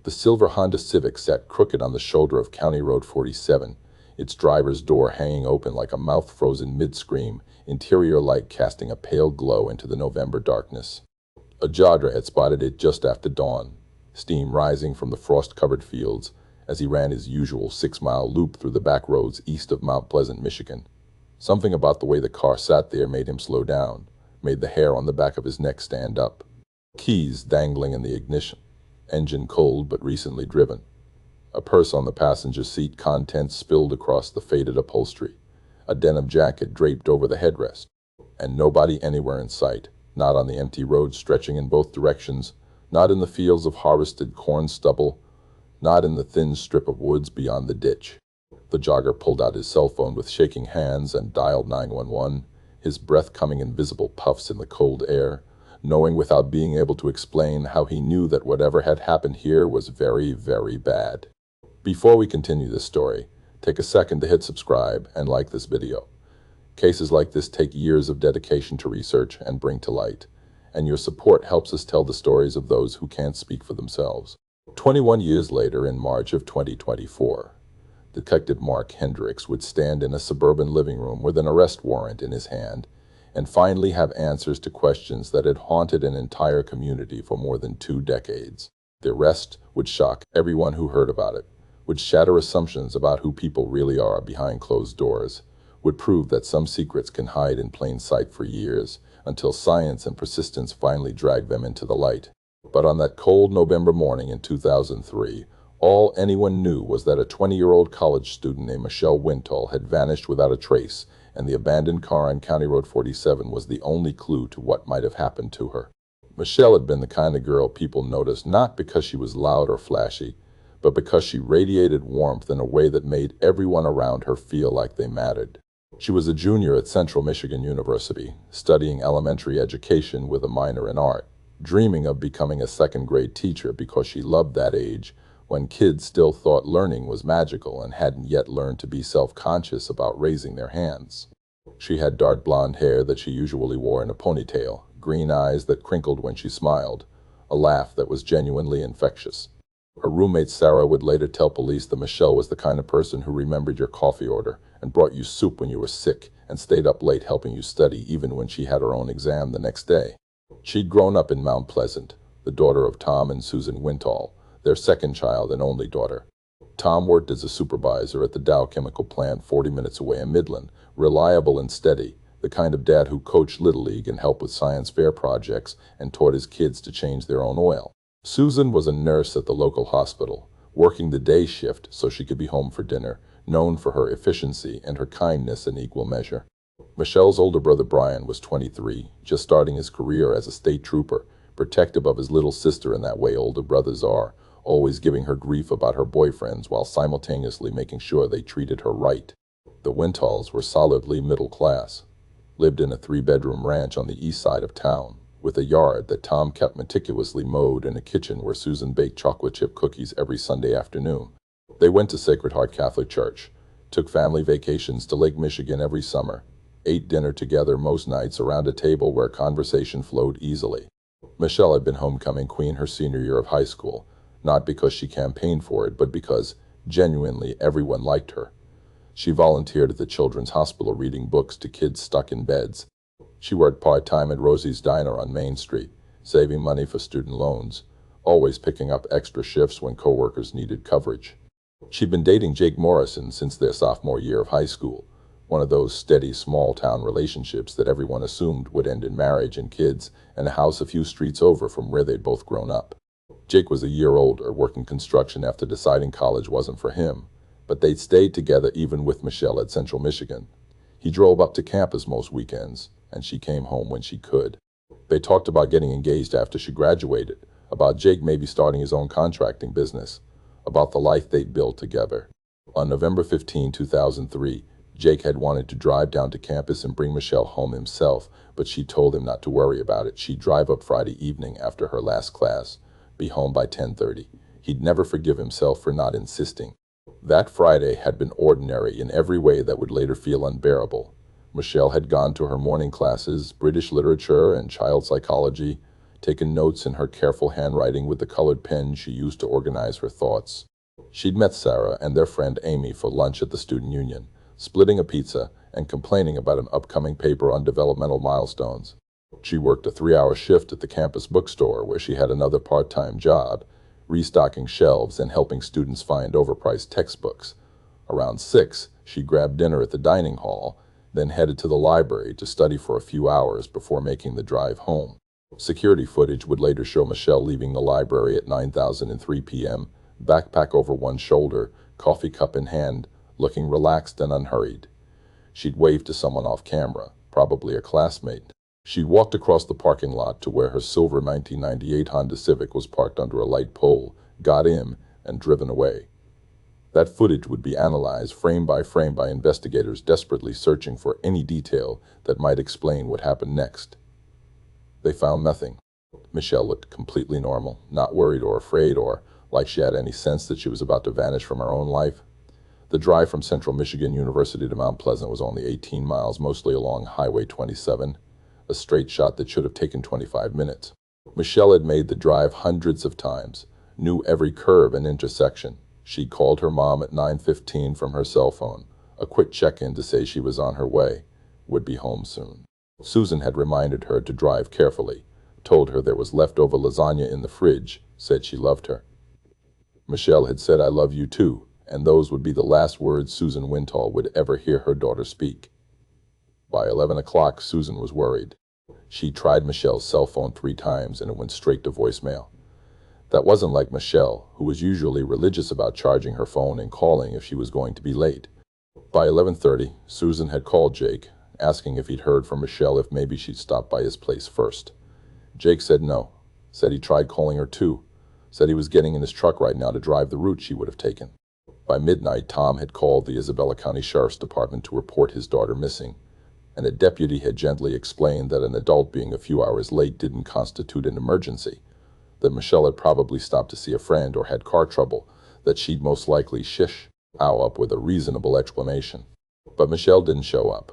The silver Honda Civic sat crooked on the shoulder of County Road 47, its driver's door hanging open like a mouth frozen mid-scream, interior light casting a pale glow into the November darkness. A jogger had spotted it just after dawn, steam rising from the frost-covered fields as he ran his usual 6-mile loop through the back roads east of Mount Pleasant, Michigan. Something about the way the car sat there made him slow down, made the hair on the back of his neck stand up. Keys dangling in the ignition, engine cold but recently driven. A purse on the passenger seat, contents spilled across the faded upholstery, a denim jacket draped over the headrest, and nobody anywhere in sight, not on the empty road stretching in both directions, not in the fields of harvested corn stubble, not in the thin strip of woods beyond the ditch. The jogger pulled out his cell phone with shaking hands and dialed 911, his breath coming in visible puffs in the cold air, knowing without being able to explain how he knew that whatever had happened here was very, very bad. Before we continue this story, take a second to hit subscribe and like this video. Cases like this take years of dedication to research and bring to light, and your support helps us tell the stories of those who can't speak for themselves. 21 years later, in March of 2024, Detective Mark Hendricks would stand in a suburban living room with an arrest warrant in his hand and finally have answers to questions that had haunted an entire community for more than 2 decades. The arrest would shock everyone who heard about it, would shatter assumptions about who people really are behind closed doors, would prove that some secrets can hide in plain sight for years, until science and persistence finally dragged them into the light. But on that cold November morning in 2003, all anyone knew was that a 20-year-old college student named Michelle Wintall had vanished without a trace, and the abandoned car on County Road 47 was the only clue to what might have happened to her. Michelle had been the kind of girl people noticed not because she was loud or flashy, but because she radiated warmth in a way that made everyone around her feel like they mattered. She was a junior at Central Michigan University, studying elementary education with a minor in art, dreaming of becoming a second-grade teacher because she loved that age when kids still thought learning was magical and hadn't yet learned to be self-conscious about raising their hands. She had dark blonde hair that she usually wore in a ponytail, green eyes that crinkled when she smiled, a laugh that was genuinely infectious. Her roommate Sarah would later tell police that Michelle was the kind of person who remembered your coffee order and brought you soup when you were sick and stayed up late helping you study even when she had her own exam the next day. She'd grown up in Mount Pleasant, the daughter of Tom and Susan Wintall, their second child and only daughter. Tom worked as a supervisor at the Dow chemical plant 40 minutes away in Midland, reliable and steady, the kind of dad who coached Little League and helped with science fair projects and taught his kids to change their own oil. Susan was a nurse at the local hospital, working the day shift so she could be home for dinner, known for her efficiency and her kindness in equal measure. Michelle's older brother Brian was 23, just starting his career as a state trooper, protective of his little sister in that way older brothers are, always giving her grief about her boyfriends while simultaneously making sure they treated her right. The Wintalls were solidly middle class, lived in a 3-bedroom ranch on the east side of town, with a yard that Tom kept meticulously mowed and a kitchen where Susan baked chocolate chip cookies every Sunday afternoon. They went to Sacred Heart Catholic Church, took family vacations to Lake Michigan every summer, ate dinner together most nights around a table where conversation flowed easily. Michelle had been homecoming queen her senior year of high school, not because she campaigned for it, but because, genuinely, everyone liked her. She volunteered at the Children's Hospital reading books to kids stuck in beds. She worked part-time at Rosie's Diner on Main Street, saving money for student loans, always picking up extra shifts when coworkers needed coverage. She'd been dating Jake Morrison since their sophomore year of high school, one of those steady small-town relationships that everyone assumed would end in marriage and kids and a house a few streets over from where they'd both grown up. Jake was a year older, working construction after deciding college wasn't for him, but they'd stayed together even with Michelle at Central Michigan. He drove up to campus most weekends, and she came home when she could. They talked about getting engaged after she graduated, about Jake maybe starting his own contracting business, about the life they'd built together. On November 15, 2003, Jake had wanted to drive down to campus and bring Michelle home himself, but she told him not to worry about it. She'd drive up Friday evening after her last class, be home by 10:30. He'd never forgive himself for not insisting. That Friday had been ordinary in every way that would later feel unbearable. Michelle had gone to her morning classes, British literature and child psychology, taken notes in her careful handwriting with the colored pen she used to organize her thoughts. She'd met Sarah and their friend Amy for lunch at the student union, splitting a pizza and complaining about an upcoming paper on developmental milestones. She worked a 3-hour shift at the campus bookstore where she had another part-time job, restocking shelves and helping students find overpriced textbooks. Around 6, she grabbed dinner at the dining hall, then headed to the library to study for a few hours before making the drive home. Security footage would later show Michelle leaving the library at 9:03 p.m., backpack over one shoulder, coffee cup in hand, looking relaxed and unhurried. She'd waved to someone off camera, probably a classmate. She walked across the parking lot to where her silver 1998 Honda Civic was parked under a light pole, got in, and driven away. That footage would be analyzed frame by investigators desperately searching for any detail that might explain what happened next. They found nothing. Michelle looked completely normal, not worried or afraid or like she had any sense that she was about to vanish from her own life. The drive from Central Michigan University to Mount Pleasant was only 18 miles, mostly along Highway 27, a straight shot that should have taken 25 minutes. Michelle had made the drive hundreds of times, knew every curve and intersection. She called her mom at 9:15 from her cell phone, a quick check-in to say she was on her way, would be home soon. Susan had reminded her to drive carefully, told her there was leftover lasagna in the fridge, said she loved her. Michelle had said, "I love you too," and those would be the last words Susan Wintall would ever hear her daughter speak. By 11 o'clock, Susan was worried. She tried Michelle's cell phone 3 times and it went straight to voicemail. That wasn't like Michelle, who was usually religious about charging her phone and calling if she was going to be late. By 11:30, Susan had called Jake, asking if he'd heard from Michelle if maybe she'd stop by his place first. Jake said no, said he tried calling her too, said he was getting in his truck right now to drive the route she would have taken. By midnight, Tom had called the Isabella County Sheriff's Department to report his daughter missing, and a deputy had gently explained that an adult being a few hours late didn't constitute an emergency, that Michelle had probably stopped to see a friend or had car trouble, that she'd most likely shish up with a reasonable explanation. But Michelle didn't show up.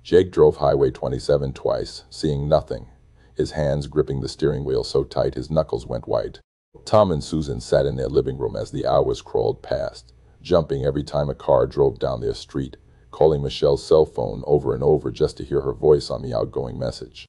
Jake drove Highway 27 twice, seeing nothing, his hands gripping the steering wheel so tight his knuckles went white. Tom and Susan sat in their living room as the hours crawled past, jumping every time a car drove down their street, calling Michelle's cell phone over and over just to hear her voice on the outgoing message.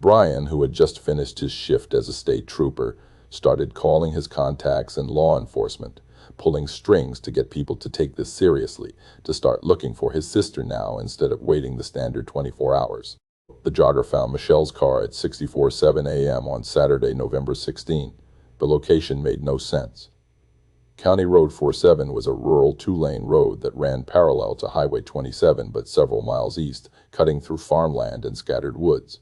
Brian, who had just finished his shift as a state trooper, started calling his contacts in law enforcement, pulling strings to get people to take this seriously, to start looking for his sister now instead of waiting the standard 24 hours. The jogger found Michelle's car at 6:47 a.m. on Saturday, November 16. The location made no sense. County Road 47 was a rural 2-lane road that ran parallel to Highway 27 but several miles east, cutting through farmland and scattered woods.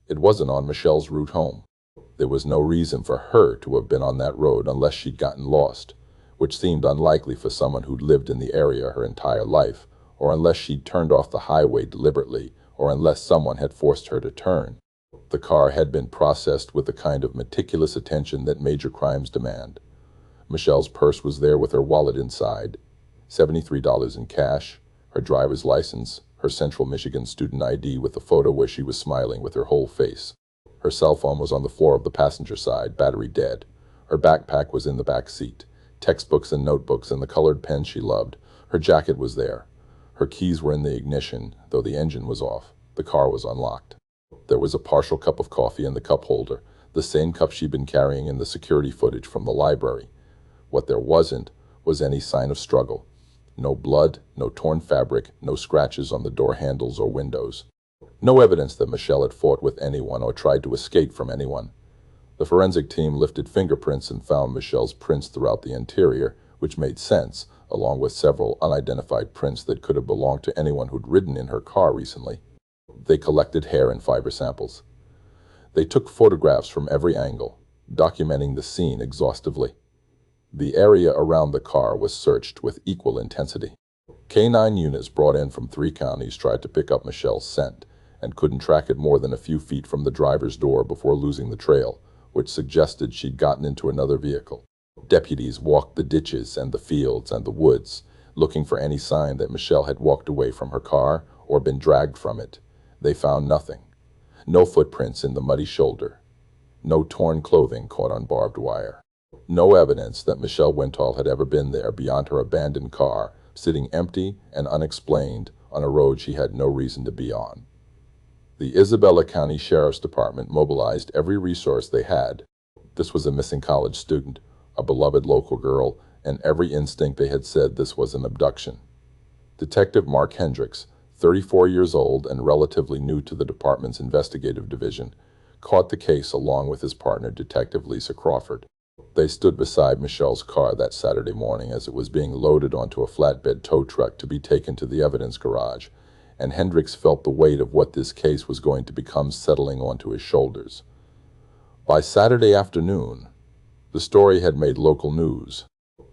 It wasn't on Michelle's route home. There was no reason for her to have been on that road unless she'd gotten lost, which seemed unlikely for someone who'd lived in the area her entire life, or unless she'd turned off the highway deliberately, or unless someone had forced her to turn. The car had been processed with the kind of meticulous attention that major crimes demand. Michelle's purse was there with her wallet inside, $73 in cash, her driver's license, her Central Michigan student ID with a photo where she was smiling with her whole face. Her cell phone was on the floor of the passenger side, battery dead. Her backpack was in the back seat, textbooks and notebooks and the colored pen she loved. Her jacket was there. Her keys were in the ignition, though the engine was off. The car was unlocked. There was a partial cup of coffee in the cup holder, the same cup she'd been carrying in the security footage from the library. What there wasn't was any sign of struggle. No blood, no torn fabric, no scratches on the door handles or windows. No evidence that Michelle had fought with anyone or tried to escape from anyone. The forensic team lifted fingerprints and found Michelle's prints throughout the interior, which made sense, along with several unidentified prints that could have belonged to anyone who'd ridden in her car recently. They collected hair and fiber samples. They took photographs from every angle, documenting the scene exhaustively. The area around the car was searched with equal intensity. K-9 units brought in from 3 counties tried to pick up Michelle's scent and couldn't track it more than a few feet from the driver's door before losing the trail, which suggested she'd gotten into another vehicle. Deputies walked the ditches and the fields and the woods, looking for any sign that Michelle had walked away from her car or been dragged from it. They found nothing. No footprints in the muddy shoulder. No torn clothing caught on barbed wire. No evidence that Michelle Wintall had ever been there beyond her abandoned car, sitting empty and unexplained on a road she had no reason to be on. The Isabella County Sheriff's Department mobilized every resource they had. This was a missing college student, a beloved local girl, and every instinct they had said this was an abduction. Detective Mark Hendricks, 34 years old and relatively new to the department's investigative division, caught the case along with his partner, Detective Lisa Crawford. They stood beside Michelle's car that Saturday morning as it was being loaded onto a flatbed tow truck to be taken to the evidence garage, and Hendricks felt the weight of what this case was going to become settling onto his shoulders. By Saturday afternoon, the story had made local news.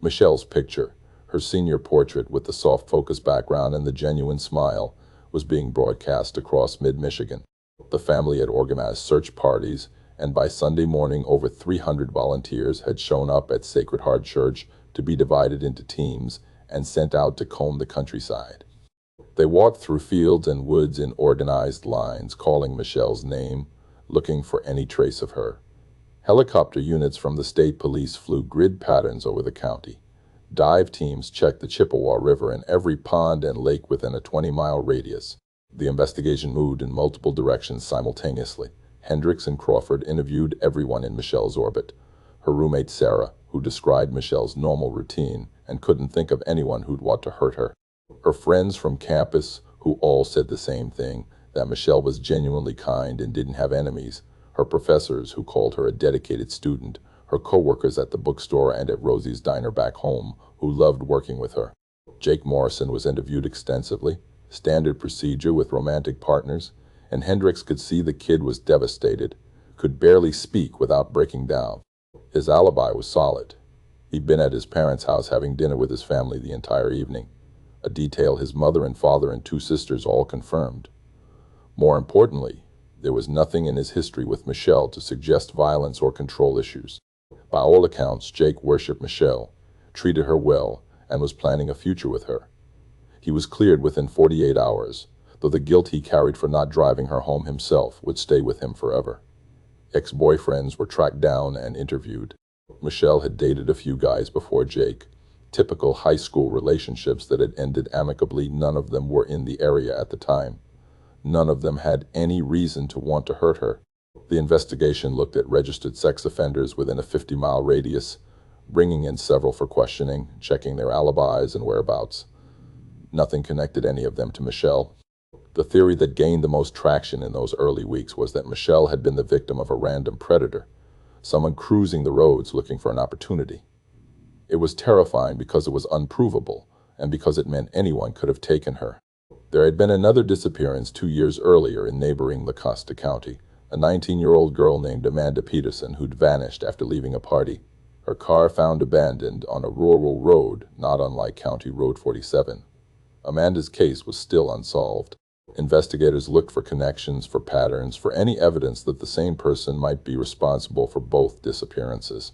Michelle's picture, her senior portrait with the soft focus background and the genuine smile, was being broadcast across mid-Michigan. The family had organized search parties, and by Sunday morning over 300 volunteers had shown up at Sacred Heart Church to be divided into teams and sent out to comb the countryside. They walked through fields and woods in organized lines, calling Michelle's name, looking for any trace of her. Helicopter units from the state police flew grid patterns over the county. Dive teams checked the Chippewa River and every pond and lake within a 20-mile radius. The investigation moved in multiple directions simultaneously. Hendricks and Crawford interviewed everyone in Michelle's orbit. Her roommate Sarah, who described Michelle's normal routine and couldn't think of anyone who'd want to hurt her. Her friends from campus, who all said the same thing, that Michelle was genuinely kind and didn't have enemies. Her professors, who called her a dedicated student. Her co-workers at the bookstore and at Rosie's Diner back home, who loved working with her. Jake Morrison was interviewed extensively, standard procedure with romantic partners, and Hendricks could see the kid was devastated, could barely speak without breaking down. His alibi was solid. He'd been at his parents' house having dinner with his family the entire evening, a detail his mother and father and two sisters all confirmed. More importantly, there was nothing in his history with Michelle to suggest violence or control issues. By all accounts, Jake worshipped Michelle, treated her well, and was planning a future with her. He was cleared within 48 hours, though the guilt he carried for not driving her home himself would stay with him forever. Ex-boyfriends were tracked down and interviewed. Michelle had dated a few guys before Jake, typical high school relationships that had ended amicably. None of them were in the area at the time. None of them had any reason to want to hurt her. The investigation looked at registered sex offenders within a 50-mile radius, bringing in several for questioning, checking their alibis and whereabouts. Nothing connected any of them to Michelle. The theory that gained the most traction in those early weeks was that Michelle had been the victim of a random predator, someone cruising the roads looking for an opportunity. It was terrifying because it was unprovable, and because it meant anyone could have taken her. There had been another disappearance 2 years earlier in neighboring La Costa County, a 19-year-old girl named Amanda Peterson who'd vanished after leaving a party. Her car found abandoned on a rural road not unlike County Road 47. Amanda's case was still unsolved. Investigators looked for connections, for patterns, for any evidence that the same person might be responsible for both disappearances.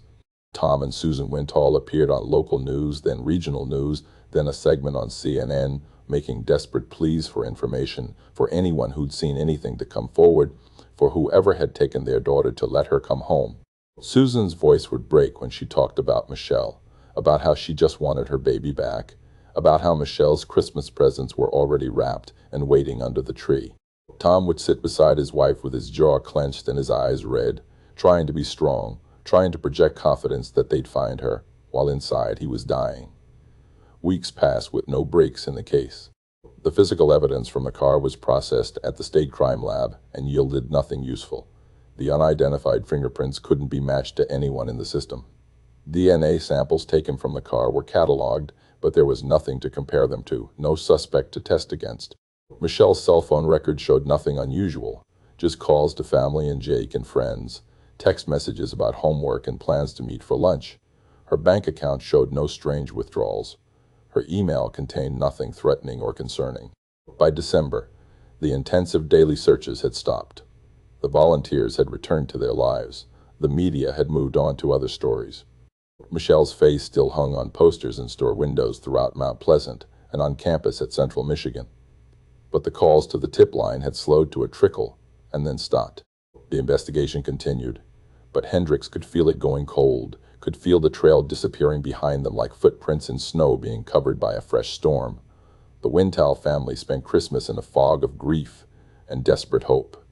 Tom and Susan Wintall appeared on local news, then regional news, then a segment on CNN, making desperate pleas for information, for anyone who'd seen anything to come forward, for whoever had taken their daughter to let her come home. Susan's voice would break when she talked about Michelle, about how she just wanted her baby back, about how Michelle's Christmas presents were already wrapped and waiting under the tree. Tom would sit beside his wife with his jaw clenched and his eyes red, trying to be strong, trying to project confidence that they'd find her, while inside he was dying. Weeks passed with no breaks in the case. The physical evidence from the car was processed at the state crime lab and yielded nothing useful. The unidentified fingerprints couldn't be matched to anyone in the system. DNA samples taken from the car were cataloged, but there was nothing to compare them to, no suspect to test against. Michelle's cell phone record showed nothing unusual, just calls to family and Jake and friends, text messages about homework and plans to meet for lunch. Her bank account showed no strange withdrawals. Her email contained nothing threatening or concerning. By December, the intensive daily searches had stopped. The volunteers had returned to their lives. The media had moved on to other stories. Michelle's face still hung on posters in store windows throughout Mount Pleasant and on campus at Central Michigan. But the calls to the tip line had slowed to a trickle, and then stopped. The investigation continued, but Hendricks could feel it going cold, could feel the trail disappearing behind them like footprints in snow being covered by a fresh storm. The Wintall family spent Christmas in a fog of grief and desperate hope.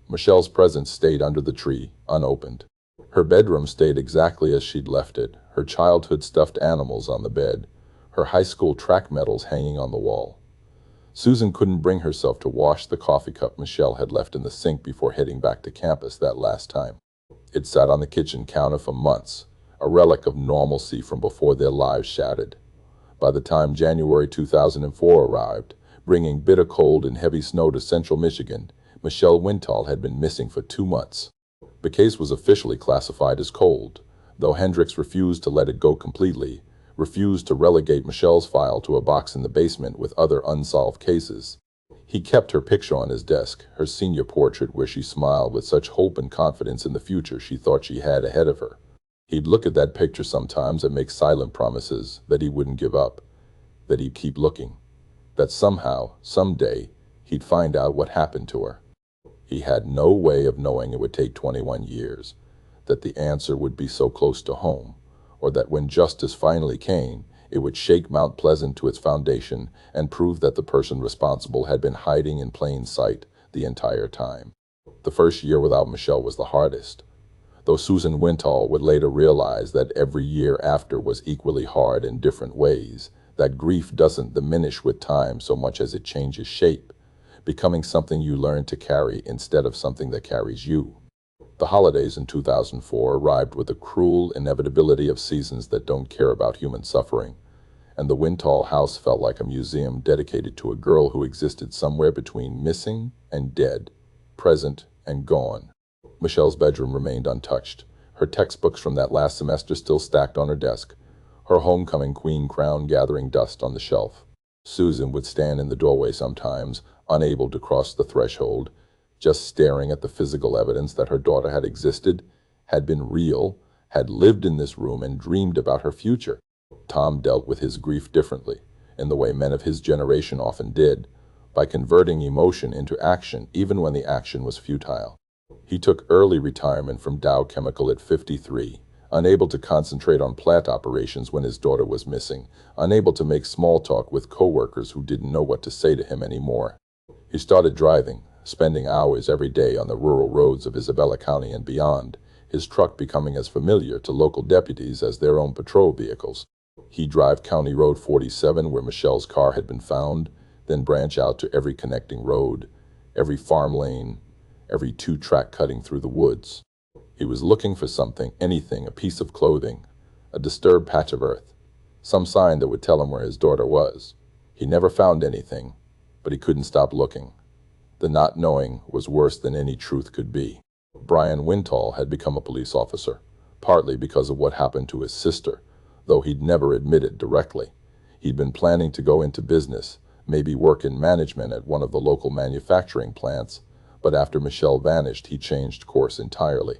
Michelle's presents stayed under the tree, unopened. Her bedroom stayed exactly as she'd left it, her childhood stuffed animals on the bed, her high school track medals hanging on the wall. Susan couldn't bring herself to wash the coffee cup Michelle had left in the sink before heading back to campus that last time. It sat on the kitchen counter for months, a relic of normalcy from before their lives shattered. By the time January 2004 arrived, bringing bitter cold and heavy snow to central Michigan, Michelle Wintall had been missing for 2 months. The case was officially classified as cold, though Hendricks refused to let it go completely, refused to relegate Michelle's file to a box in the basement with other unsolved cases. He kept her picture on his desk, her senior portrait where she smiled with such hope and confidence in the future she thought she had ahead of her. He'd look at that picture sometimes and make silent promises that he wouldn't give up, that he'd keep looking, that somehow, someday, he'd find out what happened to her. He had no way of knowing it would take 21 years, that the answer would be so close to home, or that when justice finally came, it would shake Mount Pleasant to its foundation and prove that the person responsible had been hiding in plain sight the entire time. The first year without Michelle was the hardest, though Susan Wintall would later realize that every year after was equally hard in different ways, that grief doesn't diminish with time so much as it changes shape, becoming something you learn to carry instead of something that carries you. The holidays in 2004 arrived with the cruel inevitability of seasons that don't care about human suffering, and the Wintall house felt like a museum dedicated to a girl who existed somewhere between missing and dead, present and gone. Michelle's bedroom remained untouched, her textbooks from that last semester still stacked on her desk, her homecoming queen crown gathering dust on the shelf. Susan would stand in the doorway sometimes, unable to cross the threshold, just staring at the physical evidence that her daughter had existed, had been real, had lived in this room and dreamed about her future. Tom dealt with his grief differently, in the way men of his generation often did, by converting emotion into action even when the action was futile. He took early retirement from Dow Chemical at 53, unable to concentrate on plant operations when his daughter was missing, unable to make small talk with coworkers who didn't know what to say to him anymore. He started driving, spending hours every day on the rural roads of Isabella County and beyond, his truck becoming as familiar to local deputies as their own patrol vehicles. He'd drive County Road 47 where Michelle's car had been found, then branch out to every connecting road, every farm lane, every 2-track cutting through the woods. He was looking for something, anything, a piece of clothing, a disturbed patch of earth, some sign that would tell him where his daughter was. He never found anything, but he couldn't stop looking. The not knowing was worse than any truth could be. Brian Wintall had become a police officer, partly because of what happened to his sister, though he'd never admitted directly. He'd been planning to go into business, maybe work in management at one of the local manufacturing plants, but after Michelle vanished, he changed course entirely.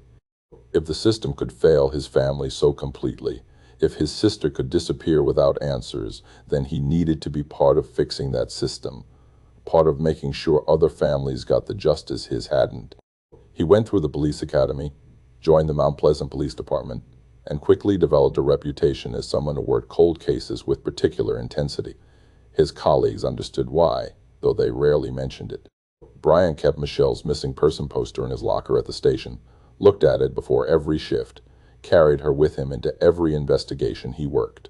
If the system could fail his family so completely, if his sister could disappear without answers, then he needed to be part of fixing that system, part of making sure other families got the justice his hadn't. He went through the police academy, joined the Mount Pleasant Police Department, and quickly developed a reputation as someone who worked cold cases with particular intensity. His colleagues understood why, though they rarely mentioned it. Brian kept Michelle's missing person poster in his locker at the station, looked at it before every shift, carried her with him into every investigation he worked.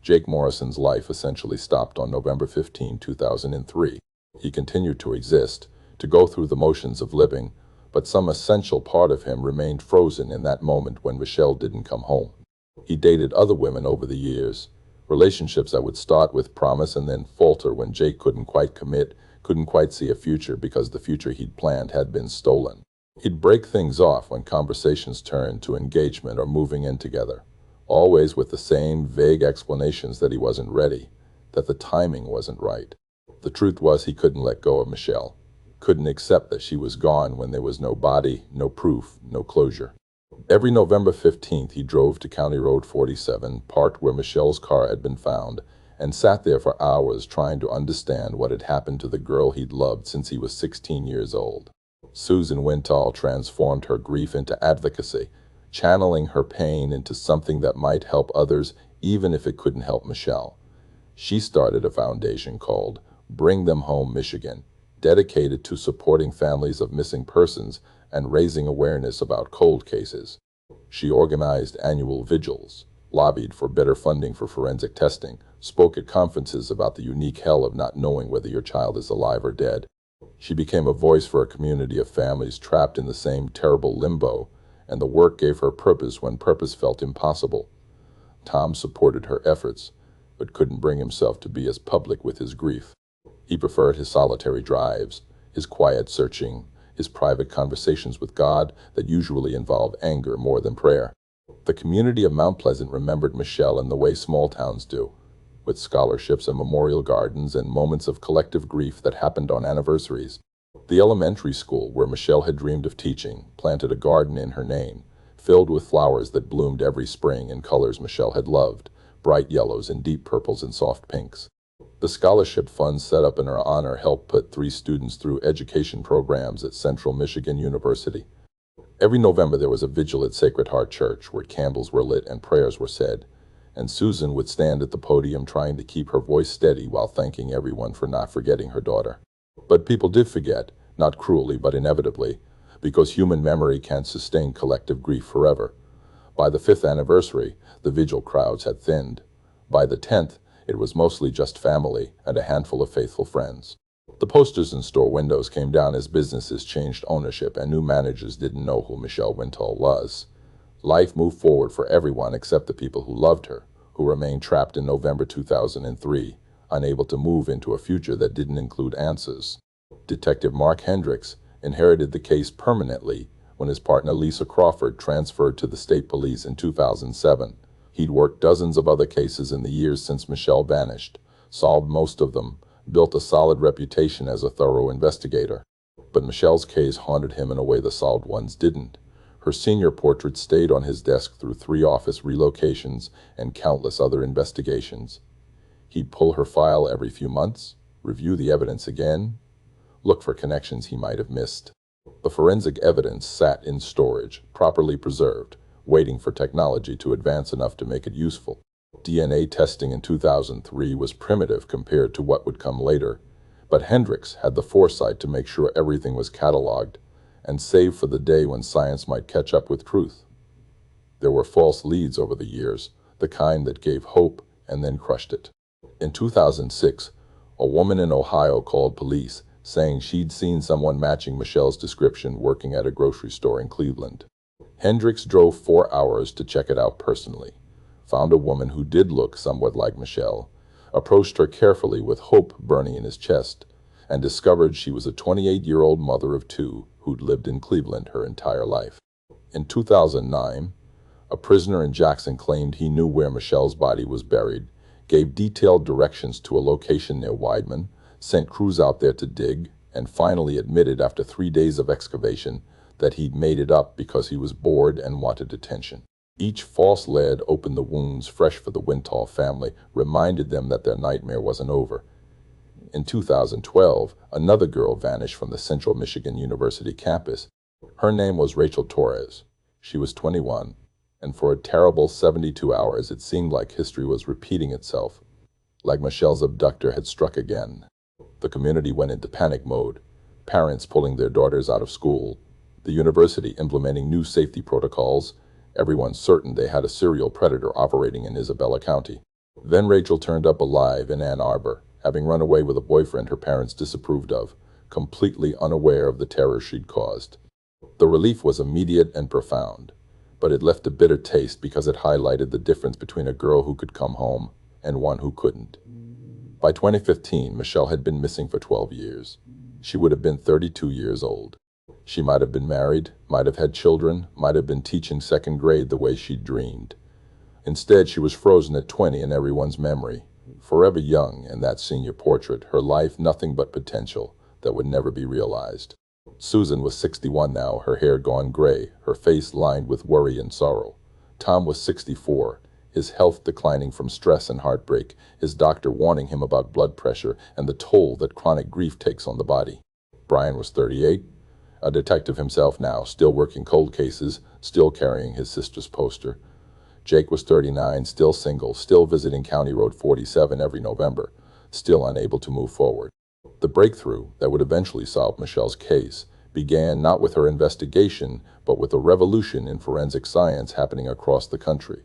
Jake Morrison's life essentially stopped on November 15, 2003. He continued to exist, to go through the motions of living, but some essential part of him remained frozen in that moment when Michelle didn't come home. He dated other women over the years, relationships that would start with promise and then falter when Jake couldn't quite commit, couldn't quite see a future because the future he'd planned had been stolen. He'd break things off when conversations turned to engagement or moving in together, always with the same vague explanations that he wasn't ready, that the timing wasn't right. The truth was he couldn't let go of Michelle, couldn't accept that she was gone when there was no body, no proof, no closure. Every November 15th, he drove to County Road 47, parked where Michelle's car had been found, and sat there for hours trying to understand what had happened to the girl he'd loved since he was 16 years old. Susan Wintall transformed her grief into advocacy, channeling her pain into something that might help others even if it couldn't help Michelle. She started a foundation called Bring Them Home Michigan, dedicated to supporting families of missing persons and raising awareness about cold cases. She organized annual vigils, lobbied for better funding for forensic testing, spoke at conferences about the unique hell of not knowing whether your child is alive or dead. She became a voice for a community of families trapped in the same terrible limbo, and the work gave her purpose when purpose felt impossible. Tom supported her efforts, but couldn't bring himself to be as public with his grief. He preferred his solitary drives, his quiet searching, his private conversations with God that usually involve anger more than prayer. The community of Mount Pleasant remembered Michelle in the way small towns do, with scholarships and memorial gardens and moments of collective grief that happened on anniversaries. The elementary school where Michelle had dreamed of teaching planted a garden in her name, filled with flowers that bloomed every spring in colors Michelle had loved, bright yellows and deep purples and soft pinks. The scholarship fund set up in her honor helped put 3 students through education programs at Central Michigan University. Every November there was a vigil at Sacred Heart Church where candles were lit and prayers were said, and Susan would stand at the podium trying to keep her voice steady while thanking everyone for not forgetting her daughter. But people did forget, not cruelly but inevitably, because human memory can't sustain collective grief forever. By the 5th anniversary, the vigil crowds had thinned. By the 10th, it was mostly just family and a handful of faithful friends. The posters in store windows came down as businesses changed ownership and new managers didn't know who Michelle Wintall was. Life moved forward for everyone except the people who loved her, who remained trapped in November 2003, unable to move into a future that didn't include answers. Detective Mark Hendricks inherited the case permanently when his partner Lisa Crawford transferred to the state police in 2007. He'd worked dozens of other cases in the years since Michelle vanished, solved most of them, built a solid reputation as a thorough investigator. But Michelle's case haunted him in a way the solved ones didn't. Her senior portrait stayed on his desk through 3 office relocations and countless other investigations. He'd pull her file every few months, review the evidence again, look for connections he might have missed. The forensic evidence sat in storage, properly preserved, waiting for technology to advance enough to make it useful. DNA testing in 2003 was primitive compared to what would come later, but Hendricks had the foresight to make sure everything was cataloged and saved for the day when science might catch up with truth. There were false leads over the years, the kind that gave hope and then crushed it. In 2006, a woman in Ohio called police saying she'd seen someone matching Michelle's description working at a grocery store in Cleveland. Hendricks drove 4 hours to check it out personally, found a woman who did look somewhat like Michelle, approached her carefully with hope burning in his chest, and discovered she was a 28-year-old mother of 2 who'd lived in Cleveland her entire life. In 2009, a prisoner in Jackson claimed he knew where Michelle's body was buried, gave detailed directions to a location near Weidman, sent crews out there to dig, and finally admitted after 3 days of excavation that he'd made it up because he was bored and wanted attention. Each false lead opened the wounds fresh for the Wintall family, reminded them that their nightmare wasn't over. In 2012, another girl vanished from the Central Michigan University campus. Her name was Rachel Torres. She was 21, and for a terrible 72 hours it seemed like history was repeating itself, like Michelle's abductor had struck again. The community went into panic mode, parents pulling their daughters out of school, the university implementing new safety protocols, everyone certain they had a serial predator operating in Isabella County. Then Rachel turned up alive in Ann Arbor, having run away with a boyfriend her parents disapproved of, completely unaware of the terror she'd caused. The relief was immediate and profound, but it left a bitter taste because it highlighted the difference between a girl who could come home and one who couldn't. By 2015, Michelle had been missing for 12 years. She would have been 32 years old. She might have been married, might have had children, might have been teaching 2nd grade the way she'd dreamed. Instead, she was frozen at 20 in everyone's memory, forever young in that senior portrait, her life nothing but potential that would never be realized. Susan was 61 now, her hair gone gray, her face lined with worry and sorrow. Tom was 64, his health declining from stress and heartbreak, his doctor warning him about blood pressure and the toll that chronic grief takes on the body. Brian was 38, a detective himself now, still working cold cases, still carrying his sister's poster. Jake was 39, still single, still visiting County Road 47 every November, still unable to move forward. The breakthrough that would eventually solve Michelle's case began not with her investigation, but with a revolution in forensic science happening across the country.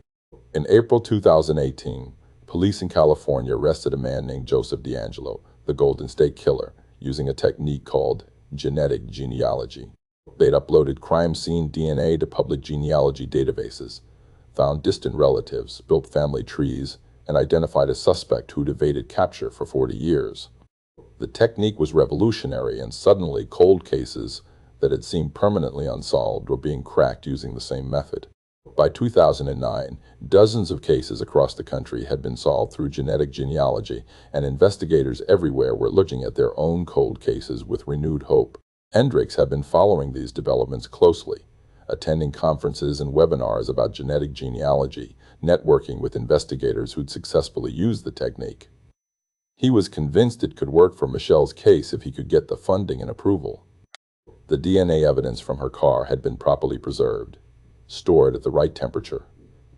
In April 2018, police in California arrested a man named Joseph DeAngelo, the Golden State Killer, using a technique called genetic genealogy. They'd uploaded crime scene DNA to public genealogy databases, found distant relatives, built family trees, and identified a suspect who'd evaded capture for 40 years. The technique was revolutionary, and suddenly cold cases that had seemed permanently unsolved were being cracked using the same method. By 2009, dozens of cases across the country had been solved through genetic genealogy, and investigators everywhere were looking at their own cold cases with renewed hope. Hendricks had been following these developments closely, attending conferences and webinars about genetic genealogy, networking with investigators who'd successfully used the technique. He was convinced it could work for Michelle's case if he could get the funding and approval. The DNA evidence from her car had been properly preserved, stored at the right temperature,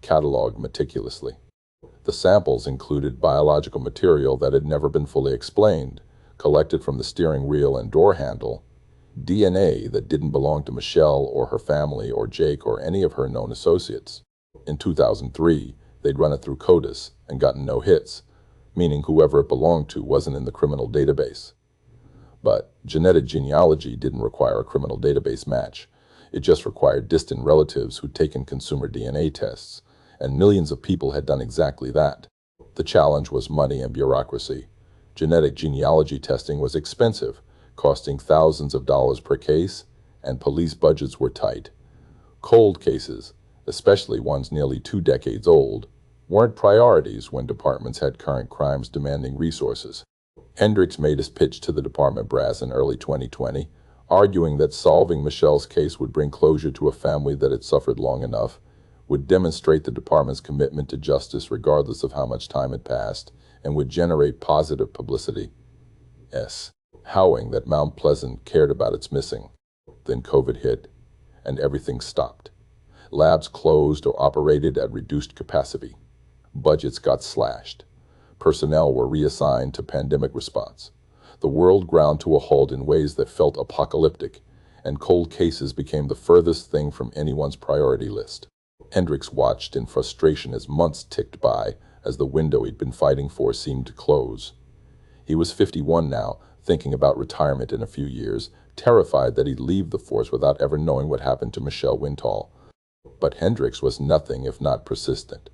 cataloged meticulously. The samples included biological material that had never been fully explained, collected from the steering wheel and door handle, DNA that didn't belong to Michelle or her family or Jake or any of her known associates. In 2003, they'd run it through CODIS and gotten no hits, meaning whoever it belonged to wasn't in the criminal database. But genetic genealogy didn't require a criminal database match. It just required distant relatives who'd taken consumer DNA tests, and millions of people had done exactly that. The challenge was money and bureaucracy. Genetic genealogy testing was expensive, costing thousands of dollars per case, and police budgets were tight. Cold cases, especially ones nearly 2 decades old, weren't priorities when departments had current crimes demanding resources. Hendricks made his pitch to the department brass in early 2020, arguing that solving Michelle's case would bring closure to a family that had suffered long enough, would demonstrate the department's commitment to justice regardless of how much time had passed, and would generate positive publicity. Howling that Mount Pleasant cared about its missing. Then COVID hit, and everything stopped. Labs closed or operated at reduced capacity. Budgets got slashed. Personnel were reassigned to pandemic response. The world ground to a halt in ways that felt apocalyptic, and cold cases became the furthest thing from anyone's priority list. Hendricks watched in frustration as months ticked by, as the window he'd been fighting for seemed to close. He was 51 now, thinking about retirement in a few years, terrified that he'd leave the force without ever knowing what happened to Michelle Wintall. But Hendricks was nothing if not persistent.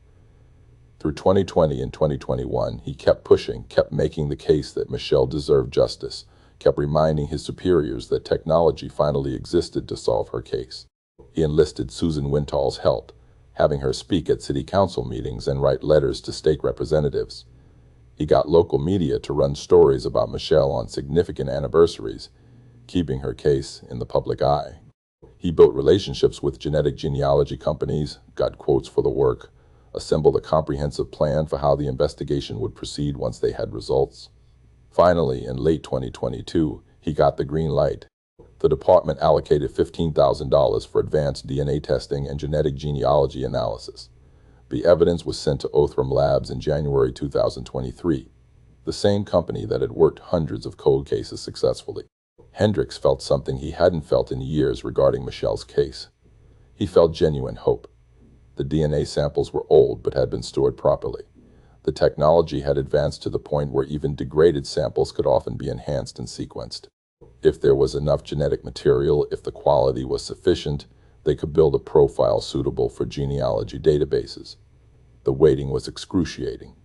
Through 2020 and 2021, he kept pushing, kept making the case that Michelle deserved justice, kept reminding his superiors that technology finally existed to solve her case. He enlisted Susan Wintall's help, having her speak at city council meetings and write letters to state representatives. He got local media to run stories about Michelle on significant anniversaries, keeping her case in the public eye. He built relationships with genetic genealogy companies, got quotes for the work, assembled a comprehensive plan for how the investigation would proceed once they had results. Finally, in late 2022, he got the green light. The department allocated $15,000 for advanced DNA testing and genetic genealogy analysis. The evidence was sent to Othram Labs in January 2023, the same company that had worked hundreds of cold cases successfully. Hendricks felt something he hadn't felt in years regarding Michelle's case. He felt genuine hope. The DNA samples were old but had been stored properly. The technology had advanced to the point where even degraded samples could often be enhanced and sequenced. If there was enough genetic material, if the quality was sufficient, they could build a profile suitable for genealogy databases. The waiting was excruciating.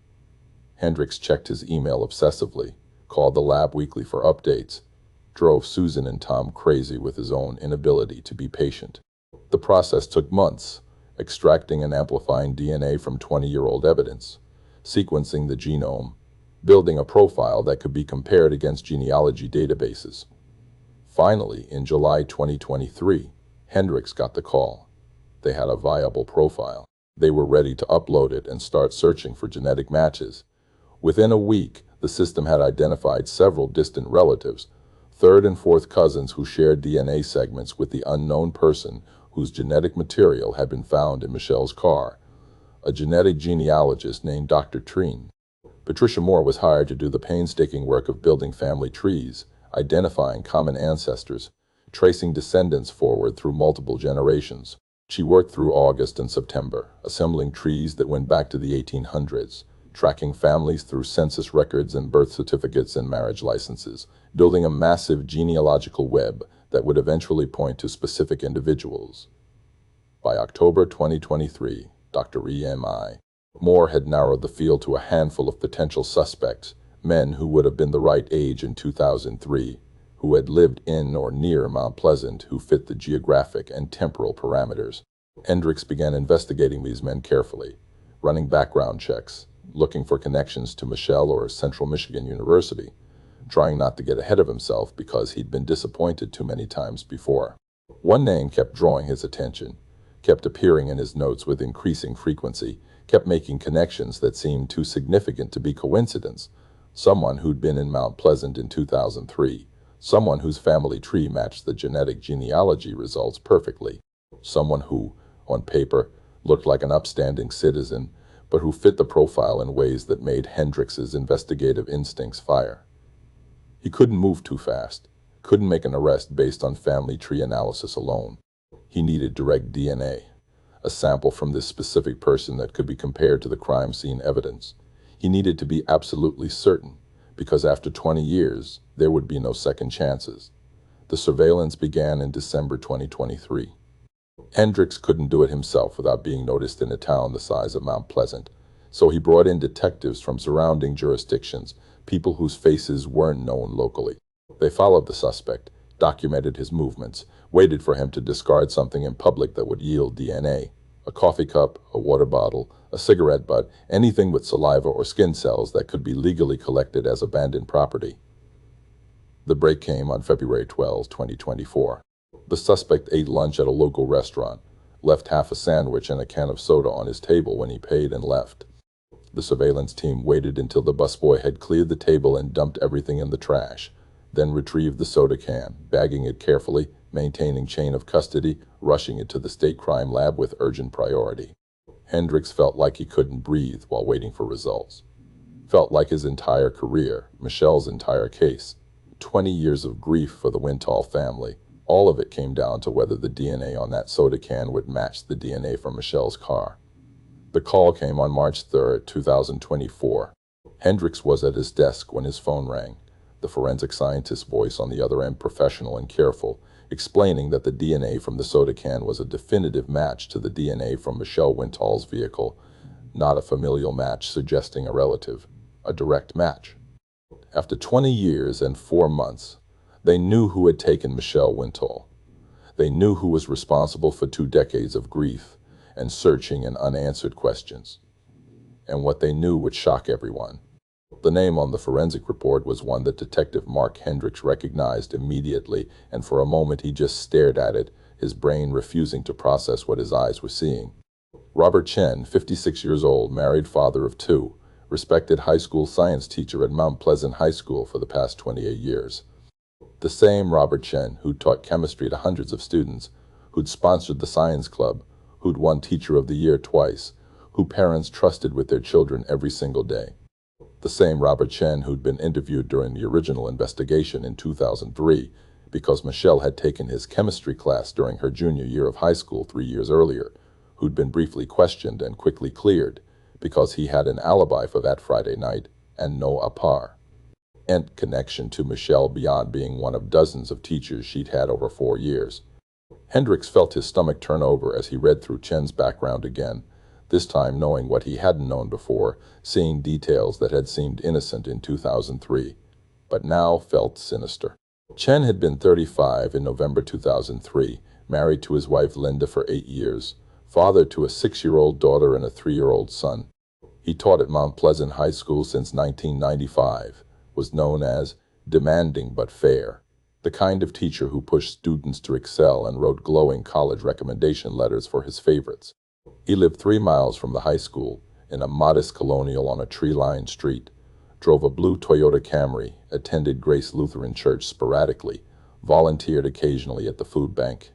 Hendricks checked his email obsessively, called the lab weekly for updates, drove Susan and Tom crazy with his own inability to be patient. The process took months, extracting and amplifying DNA from 20-year-old evidence, sequencing the genome, building a profile that could be compared against genealogy databases. Finally, in July 2023, Hendricks got the call. They had a viable profile. They were ready to upload it and start searching for genetic matches. Within a week, the system had identified several distant relatives, third and fourth cousins who shared DNA segments with the unknown person whose genetic material had been found in Michelle's car, a genetic genealogist named Dr. Treen. Patricia Moore was hired to do the painstaking work of building family trees, identifying common ancestors, tracing descendants forward through multiple generations. She worked through August and September, assembling trees that went back to the 1800s, tracking families through census records and birth certificates and marriage licenses, building a massive genealogical web that would eventually point to specific individuals. By October 2023, Dr. E.M.I. Moore had narrowed the field to a handful of potential suspects, men who would have been the right age in 2003, who had lived in or near Mount Pleasant, who fit the geographic and temporal parameters. Hendricks began investigating these men carefully, running background checks, looking for connections to Michelle or Central Michigan University, trying not to get ahead of himself because he'd been disappointed too many times before. One name kept drawing his attention, kept appearing in his notes with increasing frequency, kept making connections that seemed too significant to be coincidence. Someone who'd been in Mount Pleasant in 2003, someone whose family tree matched the genetic genealogy results perfectly, someone who, on paper, looked like an upstanding citizen, but who fit the profile in ways that made Hendricks's investigative instincts fire. He couldn't move too fast, couldn't make an arrest based on family tree analysis alone. He needed direct DNA, a sample from this specific person that could be compared to the crime scene evidence. He needed to be absolutely certain, because after 20 years, there would be no second chances. The surveillance began in December 2023. Hendricks couldn't do it himself without being noticed in a town the size of Mount Pleasant, so he brought in detectives from surrounding jurisdictions, people whose faces weren't known locally. They followed the suspect, documented his movements, waited for him to discard something in public that would yield DNA. A coffee cup, a water bottle, a cigarette butt, anything with saliva or skin cells that could be legally collected as abandoned property. The break came on February 12, 2024. The suspect ate lunch at a local restaurant, left half a sandwich and a can of soda on his table when he paid and left. The surveillance team waited until the busboy had cleared the table and dumped everything in the trash, then retrieved the soda can, bagging it carefully, maintaining chain of custody, rushing it to the state crime lab with urgent priority. Hendricks felt like he couldn't breathe while waiting for results. Felt like his entire career, Michelle's entire case, 20 years of grief for the Wintall family, all of it came down to whether the DNA on that soda can would match the DNA from Michelle's car. The call came on March 3, 2024. Hendricks was at his desk when his phone rang, the forensic scientist's voice on the other end professional and careful, explaining that the DNA from the soda can was a definitive match to the DNA from Michelle Wintall's vehicle, not a familial match suggesting a relative, a direct match. After 20 years and 4 months, they knew who had taken Michelle Wintall. They knew who was responsible for 2 decades of grief and searching and unanswered questions. And what they knew would shock everyone. The name on the forensic report was one that Detective Mark Hendricks recognized immediately, and for a moment he just stared at it, his brain refusing to process what his eyes were seeing. Robert Chen, 56 years old, married, father of 2, respected high school science teacher at Mount Pleasant High School for the past 28 years. The same Robert Chen who'd taught chemistry to hundreds of students, who'd sponsored the science club, who'd won Teacher of the Year twice, who parents trusted with their children every single day. The same Robert Chen who'd been interviewed during the original investigation in 2003 because Michelle had taken his chemistry class during her junior year of high school 3 years earlier, who'd been briefly questioned and quickly cleared because he had an alibi for that Friday night and no APAR. And connection to Michelle beyond being one of dozens of teachers she'd had over 4 years. Hendricks felt his stomach turn over as he read through Chen's background again, this time knowing what he hadn't known before, seeing details that had seemed innocent in 2003, but now felt sinister. Chen had been 35 in November 2003, married to his wife Linda for 8 years, father to a 6-year-old daughter and a 3-year-old son. He taught at Mount Pleasant High School since 1995, was known as demanding but fair, the kind of teacher who pushed students to excel and wrote glowing college recommendation letters for his favorites. He lived 3 miles from the high school, in a modest colonial on a tree-lined street, drove a blue Toyota Camry, attended Grace Lutheran Church sporadically, volunteered occasionally at the food bank.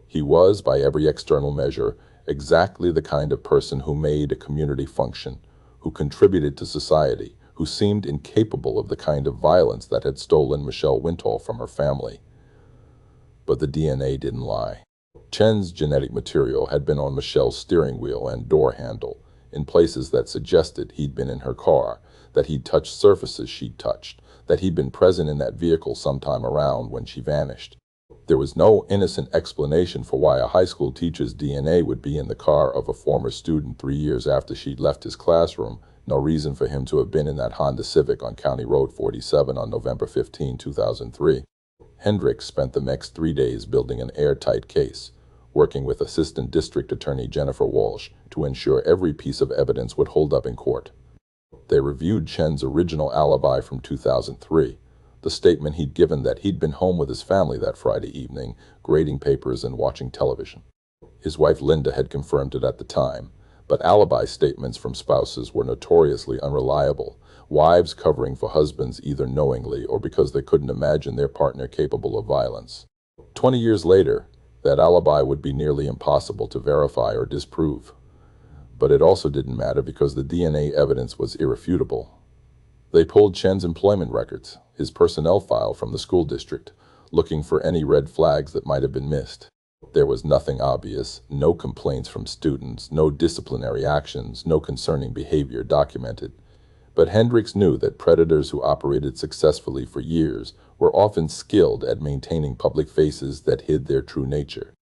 He was, by every external measure, exactly the kind of person who made a community function, who contributed to society, who seemed incapable of the kind of violence that had stolen Michelle Wintall from her family. But the DNA didn't lie. Chen's genetic material had been on Michelle's steering wheel and door handle, in places that suggested he'd been in her car, that he'd touched surfaces she'd touched, that he'd been present in that vehicle sometime around when she vanished. There was no innocent explanation for why a high school teacher's DNA would be in the car of a former student 3 years after she'd left his classroom, no reason for him to have been in that Honda Civic on County Road 47 on November 15, 2003. Hendricks spent the next 3 days building an airtight case, working with Assistant District Attorney Jennifer Walsh to ensure every piece of evidence would hold up in court. They reviewed Chen's original alibi from 2003, the statement he'd given that he'd been home with his family that Friday evening, grading papers and watching television. His wife Linda had confirmed it at the time, but alibi statements from spouses were notoriously unreliable, wives covering for husbands either knowingly or because they couldn't imagine their partner capable of violence. 20 years later, that alibi would be nearly impossible to verify or disprove. But it also didn't matter because the DNA evidence was irrefutable. They pulled Chen's employment records, his personnel file from the school district, looking for any red flags that might have been missed. There was nothing obvious, no complaints from students, no disciplinary actions, no concerning behavior documented. But Hendricks knew that predators who operated successfully for years were often skilled at maintaining public faces that hid their true nature.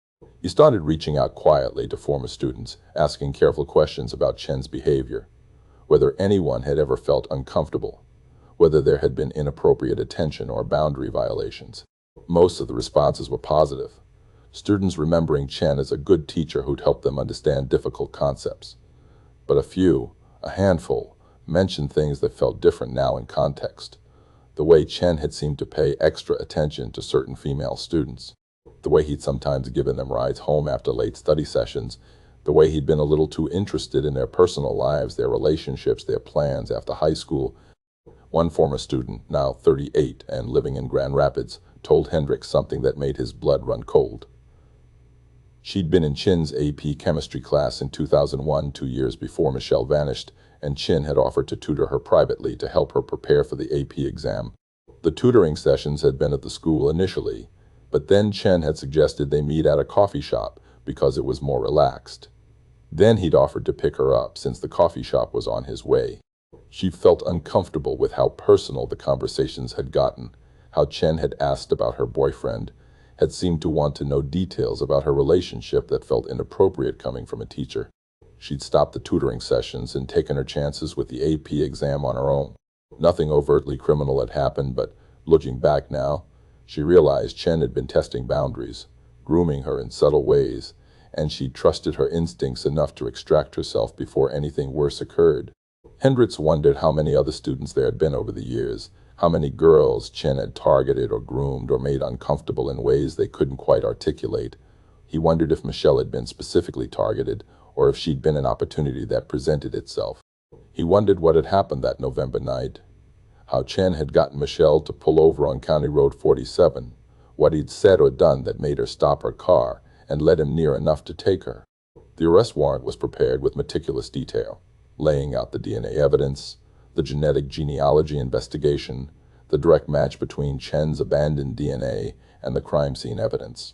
He started reaching out quietly to former students, asking careful questions about Chen's behavior, whether anyone had ever felt uncomfortable, whether there had been inappropriate attention or boundary violations. Most of the responses were positive, students remembering Chen as a good teacher who'd helped them understand difficult concepts. But a handful, mentioned things that felt different now in context. The way Chen had seemed to pay extra attention to certain female students, the way he'd sometimes given them rides home after late study sessions, the way he'd been a little too interested in their personal lives, their relationships, their plans after high school. One former student, now 38 and living in Grand Rapids, told Hendricks something that made his blood run cold. She'd been in Chen's AP chemistry class in 2001, 2 years before Michelle vanished, and Chen had offered to tutor her privately to help her prepare for the AP exam. The tutoring sessions had been at the school initially, but then Chen had suggested they meet at a coffee shop because it was more relaxed. Then he'd offered to pick her up since the coffee shop was on his way. She felt uncomfortable with how personal the conversations had gotten, how Chen had asked about her boyfriend, had seemed to want to know details about her relationship that felt inappropriate coming from a teacher. She'd stopped the tutoring sessions and taken her chances with the AP exam on her own. Nothing overtly criminal had happened, but looking back now, she realized Chen had been testing boundaries, grooming her in subtle ways, and she trusted her instincts enough to extract herself before anything worse occurred. Hendricks wondered how many other students there had been over the years, how many girls Chen had targeted or groomed or made uncomfortable in ways they couldn't quite articulate. He wondered if Michelle had been specifically targeted, or if she'd been an opportunity that presented itself. He wondered what had happened that November night, how Chen had gotten Michelle to pull over on County Road 47, what he'd said or done that made her stop her car and led him near enough to take her. The arrest warrant was prepared with meticulous detail, laying out the DNA evidence, the genetic genealogy investigation, the direct match between Chen's abandoned DNA and the crime scene evidence.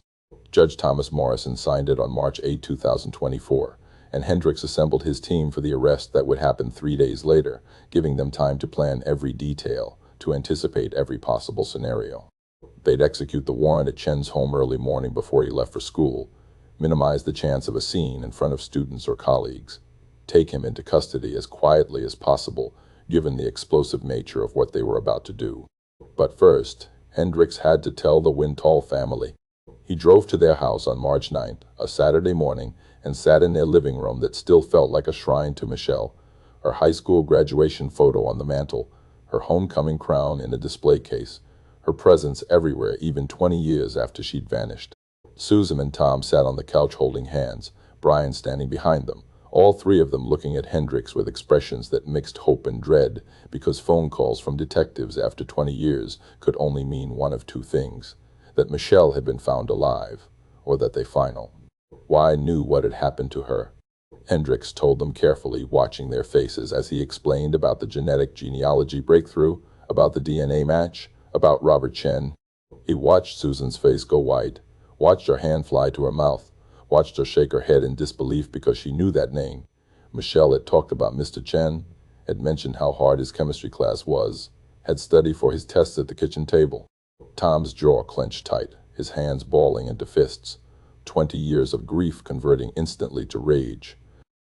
Judge Thomas Morrison signed it on March 8, 2024, and Hendricks assembled his team for the arrest that would happen 3 days later, giving them time to plan every detail, to anticipate every possible scenario. They'd execute the warrant at Chen's home early morning before he left for school, minimize the chance of a scene in front of students or colleagues, take him into custody as quietly as possible, given the explosive nature of what they were about to do. But first, Hendricks had to tell the Wintall family. He drove to their house on March 9th, a Saturday morning, and sat in their living room that still felt like a shrine to Michelle, her high school graduation photo on the mantel, her homecoming crown in a display case, her presence everywhere even 20 years after she'd vanished. Susan and Tom sat on the couch holding hands, Brian standing behind them, all three of them looking at Hendricks with expressions that mixed hope and dread, because phone calls from detectives after 20 years could only mean one of two things: that Michelle had been found alive, or that they final. Y knew what had happened to her. Hendricks told them carefully, watching their faces as he explained about the genetic genealogy breakthrough, about the DNA match, about Robert Chen. He watched Susan's face go white, watched her hand fly to her mouth, watched her shake her head in disbelief because she knew that name. Michelle had talked about Mr. Chen, had mentioned how hard his chemistry class was, had studied for his tests at the kitchen table. Tom's jaw clenched tight, his hands balling into fists, 20 years of grief converting instantly to rage.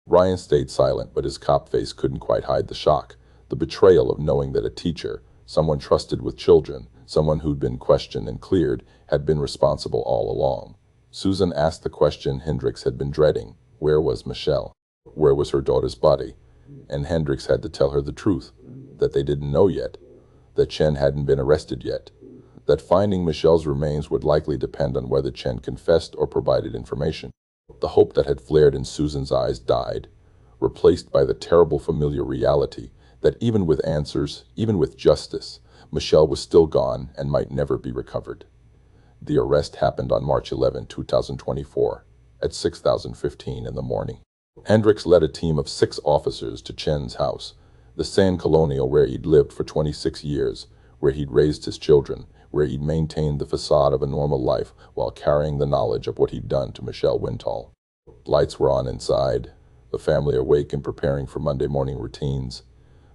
Ryan stayed silent, but his cop face couldn't quite hide the shock, the betrayal of knowing that a teacher, someone trusted with children, someone who'd been questioned and cleared, had been responsible all along. Susan asked the question Hendricks had been dreading. Where was Michelle? Where was her daughter's body? And Hendricks had to tell her the truth, that they didn't know yet, that Chen hadn't been arrested yet, that finding Michelle's remains would likely depend on whether Chen confessed or provided information. The hope that had flared in Susan's eyes died, replaced by the terrible familiar reality that even with answers, even with justice, Michelle was still gone and might never be recovered. The arrest happened on March 11, 2024, at 6:15 in the morning. Hendricks led a team of 6 officers to Chen's house, the sand colonial where he'd lived for 26 years, where he'd raised his children, where he'd maintained the facade of a normal life while carrying the knowledge of what he'd done to Michelle Wintall. Lights were on inside, the family awake and preparing for Monday morning routines.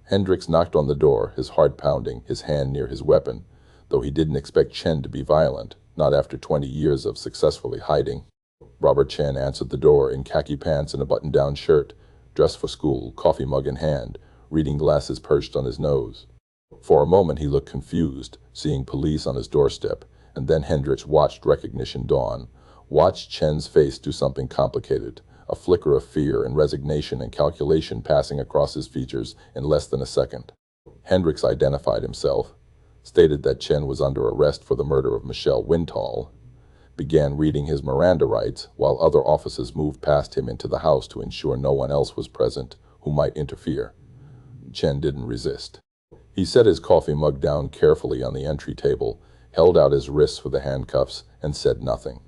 Hendricks knocked on the door, his heart pounding, his hand near his weapon, though he didn't expect Chen to be violent, not after 20 years of successfully hiding. Robert Chen answered the door in khaki pants and a button-down shirt, dressed for school, coffee mug in hand, reading glasses perched on his nose. For a moment he looked confused, seeing police on his doorstep, and then Hendricks watched recognition dawn, watched Chen's face do something complicated, a flicker of fear and resignation and calculation passing across his features in less than a second. Hendricks identified himself, stated that Chen was under arrest for the murder of Michelle Wintall, began reading his Miranda rights while other officers moved past him into the house to ensure no one else was present who might interfere. Chen didn't resist. He set his coffee mug down carefully on the entry table, held out his wrists for the handcuffs, and said nothing.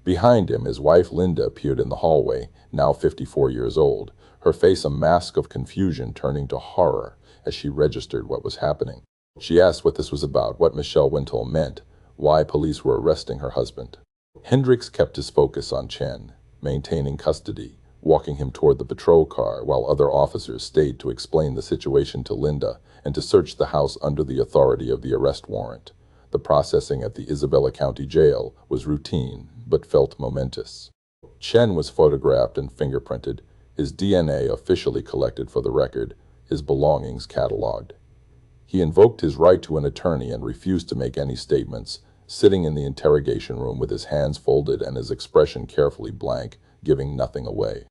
Behind him, his wife Linda appeared in the hallway, now 54 years old, her face a mask of confusion turning to horror as she registered what was happening. She asked what this was about, what Michelle Wintall meant, why police were arresting her husband. Hendricks kept his focus on Chen, maintaining custody, walking him toward the patrol car while other officers stayed to explain the situation to Linda and to search the house under the authority of the arrest warrant. The processing at the Isabella County Jail was routine, but felt momentous. Chen was photographed and fingerprinted, his DNA officially collected for the record, his belongings cataloged. He invoked his right to an attorney and refused to make any statements, sitting in the interrogation room with his hands folded and his expression carefully blank, giving nothing away.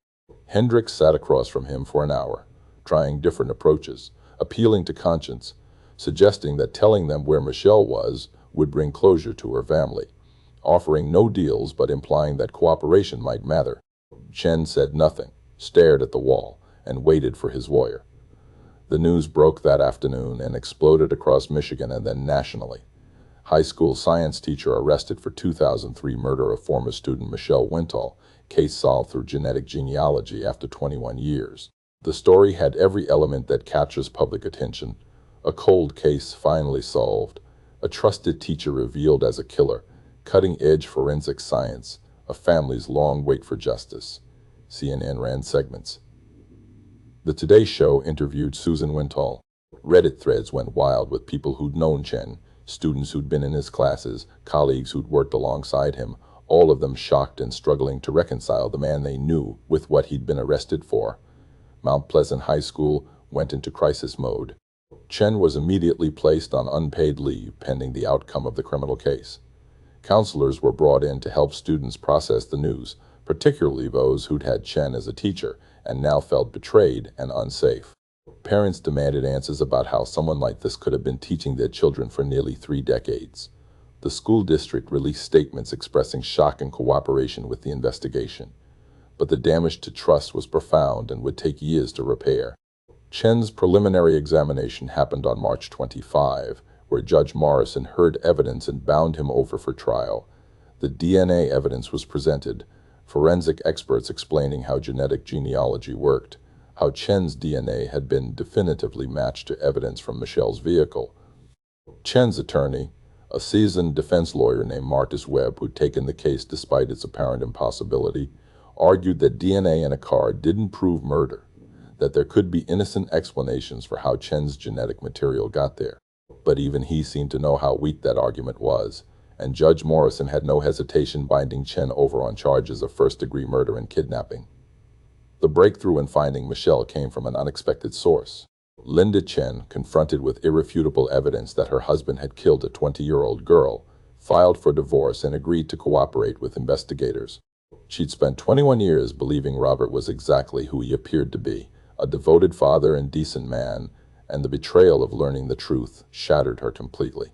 Hendricks sat across from him for an hour, trying different approaches, appealing to conscience, suggesting that telling them where Michelle was would bring closure to her family, offering no deals but implying that cooperation might matter. Chen said nothing, stared at the wall, and waited for his lawyer. The news broke that afternoon and exploded across Michigan and then nationally. High school science teacher arrested for 2003 murder of former student Michelle Wintall, case solved through genetic genealogy after 21 years. The story had every element that captures public attention. A cold case finally solved, a trusted teacher revealed as a killer, cutting-edge forensic science, a family's long wait for justice. CNN ran segments. The Today Show interviewed Susan Wintall. Reddit threads went wild with people who'd known Chen, students who'd been in his classes, colleagues who'd worked alongside him, all of them shocked and struggling to reconcile the man they knew with what he'd been arrested for. Mount Pleasant High School went into crisis mode. Chen was immediately placed on unpaid leave pending the outcome of the criminal case. Counselors were brought in to help students process the news, particularly those who'd had Chen as a teacher and now felt betrayed and unsafe. Parents demanded answers about how someone like this could have been teaching their children for nearly 3 decades. The school district released statements expressing shock and cooperation with the investigation. but the damage to trust was profound and would take years to repair. Chen's preliminary examination happened on March 25, where Judge Morrison heard evidence and bound him over for trial. The DNA evidence was presented, forensic experts explaining how genetic genealogy worked, how Chen's DNA had been definitively matched to evidence from Michelle's vehicle. Chen's attorney, a seasoned defense lawyer named Marcus Webb, who'd taken the case despite its apparent impossibility, argued that DNA in a car didn't prove murder, that there could be innocent explanations for how Chen's genetic material got there. But even he seemed to know how weak that argument was, and Judge Morrison had no hesitation binding Chen over on charges of first-degree murder and kidnapping. The breakthrough in finding Michelle came from an unexpected source. Linda Chen, confronted with irrefutable evidence that her husband had killed a 20-year-old girl, filed for divorce and agreed to cooperate with investigators. She'd spent 21 years believing Robert was exactly who he appeared to be, a devoted father and decent man, and the betrayal of learning the truth shattered her completely.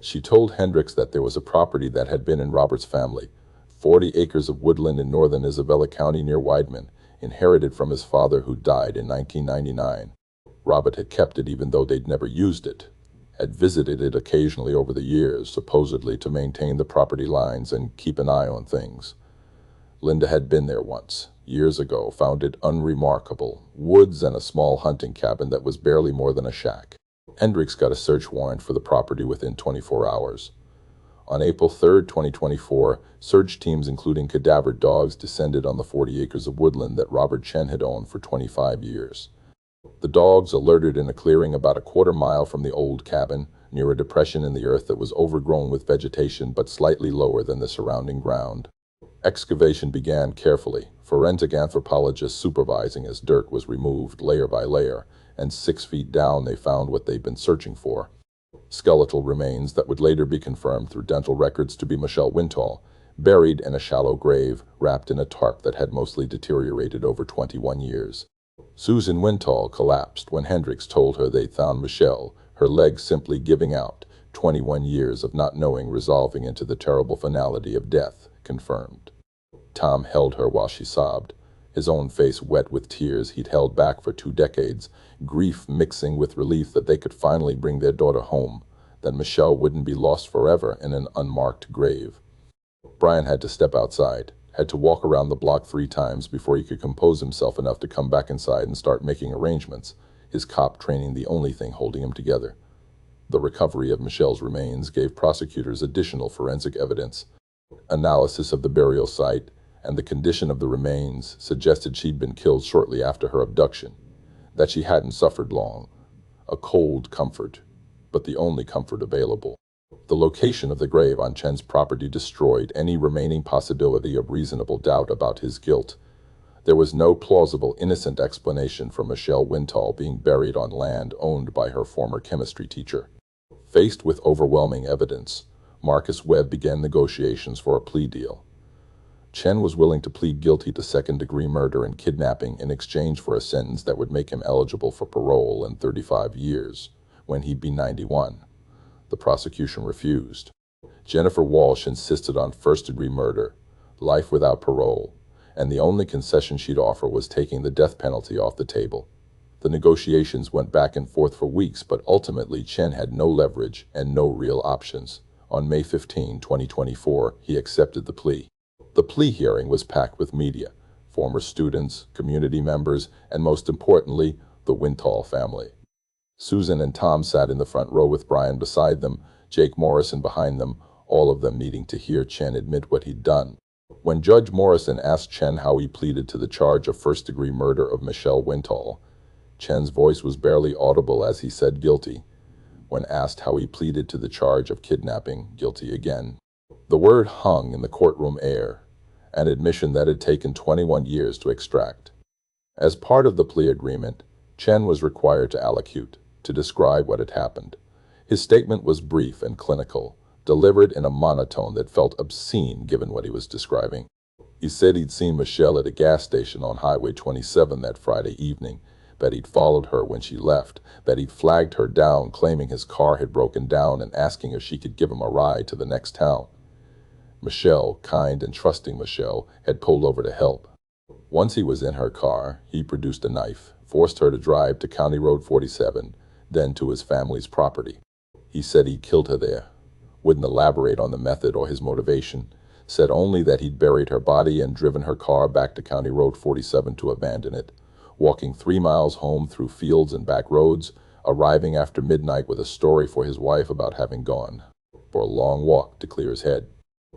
She told Hendricks that there was a property that had been in Robert's family, 40 acres of woodland in northern Isabella County near Weidman, inherited from his father who died in 1999. Robert had kept it even though they'd never used it, had visited it occasionally over the years, supposedly to maintain the property lines and keep an eye on things. Linda had been there once, years ago, found it unremarkable, woods and a small hunting cabin that was barely more than a shack. Hendricks got a search warrant for the property within 24 hours. On April 3, 2024, search teams including cadaver dogs descended on the 40 acres of woodland that Robert Chen had owned for 25 years. The dogs alerted in a clearing about a quarter-mile from the old cabin, near a depression in the earth that was overgrown with vegetation but slightly lower than the surrounding ground. Excavation began carefully, forensic anthropologists supervising as dirt was removed layer by layer, and 6 feet down they found what they'd been searching for. Skeletal remains that would later be confirmed through dental records to be Michelle Wintall, buried in a shallow grave wrapped in a tarp that had mostly deteriorated over 21 years. Susan Wintall collapsed when Hendricks told her they'd found Michelle, her legs simply giving out, 21 years of not knowing resolving into the terrible finality of death, confirmed. Tom held her while she sobbed, his own face wet with tears he'd held back for 2 decades, grief mixing with relief that they could finally bring their daughter home, that Michelle wouldn't be lost forever in an unmarked grave. Brian had to step outside, had to walk around the block 3 times before he could compose himself enough to come back inside and start making arrangements, his cop training the only thing holding him together. The recovery of Michelle's remains gave prosecutors additional forensic evidence. Analysis of the burial site and the condition of the remains suggested she'd been killed shortly after her abduction, that she hadn't suffered long. A cold comfort, but the only comfort available. The location of the grave on Chen's property destroyed any remaining possibility of reasonable doubt about his guilt. There was no plausible innocent explanation for Michelle Wintall being buried on land owned by her former chemistry teacher. Faced with overwhelming evidence, Marcus Webb began negotiations for a plea deal. Chen was willing to plead guilty to second-degree murder and kidnapping in exchange for a sentence that would make him eligible for parole in 35 years, when he'd be 91. The prosecution refused. Jennifer Walsh insisted on first-degree murder, life without parole, and the only concession she'd offer was taking the death penalty off the table. The negotiations went back and forth for weeks, but ultimately Chen had no leverage and no real options. On May 15, 2024, he accepted the plea. The plea hearing was packed with media, former students, community members, and most importantly, the Wintall family. Susan and Tom sat in the front row with Brian beside them, Jake Morrison behind them, all of them needing to hear Chen admit what he'd done. When Judge Morrison asked Chen how he pleaded to the charge of first-degree murder of Michelle Wintall, Chen's voice was barely audible as he said guilty. When asked how he pleaded to the charge of kidnapping, guilty again. The word hung in the courtroom air, an admission that had taken 21 years to extract. As part of the plea agreement, Chen was required to allocute, to describe what had happened. His statement was brief and clinical, delivered in a monotone that felt obscene given what he was describing. He said he'd seen Michelle at a gas station on Highway 27 that Friday evening, that he'd followed her when she left, that he'd flagged her down claiming his car had broken down and asking if she could give him a ride to the next town. Michelle, kind and trusting Michelle, had pulled over to help. Once he was in her car, he produced a knife, forced her to drive to County Road 47, then to his family's property. He said he killed her there, wouldn't elaborate on the method or his motivation, said only that he'd buried her body and driven her car back to County Road 47 to abandon it, walking 3 miles home through fields and back roads, arriving after midnight with a story for his wife about having gone for a long walk to clear his head.